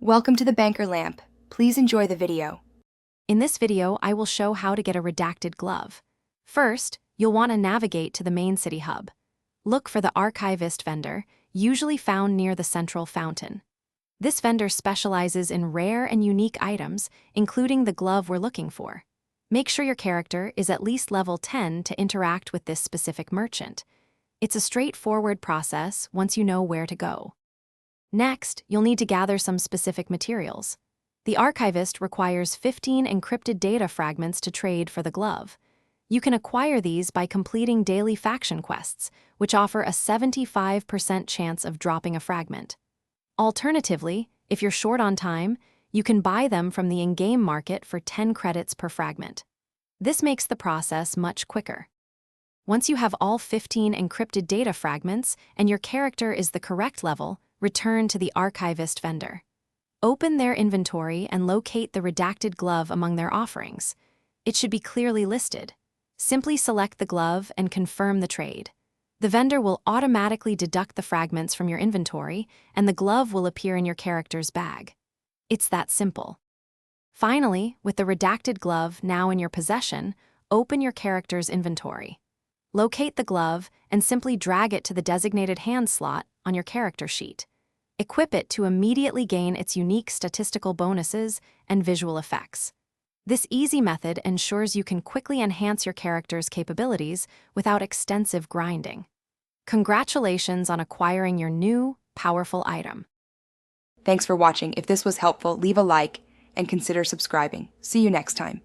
Welcome to the Banker Lamp. Please enjoy the video. In this video, I will show how to get a redacted glove. First, you'll want to navigate to the main city hub. Look for the archivist vendor, usually found near the central fountain. This vendor specializes in rare and unique items, including the glove we're looking for. Make sure your character is at least level 10 to interact with this specific merchant. It's a straightforward process once you know where to go. Next, you'll need to gather some specific materials. The archivist requires 15 encrypted data fragments to trade for the glove. You can acquire these by completing daily faction quests, which offer a 75% chance of dropping a fragment. Alternatively, if you're short on time, you can buy them from the in-game market for 10 credits per fragment. This makes the process much quicker. Once you have all 15 encrypted data fragments and your character is the correct level, return to the archivist vendor. Open their inventory and locate the redacted glove among their offerings. It should be clearly listed. Simply select the glove and confirm the trade. The vendor will automatically deduct the fragments from your inventory, and the glove will appear in your character's bag. It's that simple. Finally, with the redacted glove now in your possession, open your character's inventory. Locate the glove and simply drag it to the designated hand slot on your character sheet. Equip it to immediately gain its unique statistical bonuses and visual effects. This easy method ensures you can quickly enhance your character's capabilities without extensive grinding. Congratulations on acquiring your new, powerful item. Thanks for watching. If this was helpful, leave a like and consider subscribing. See you next time.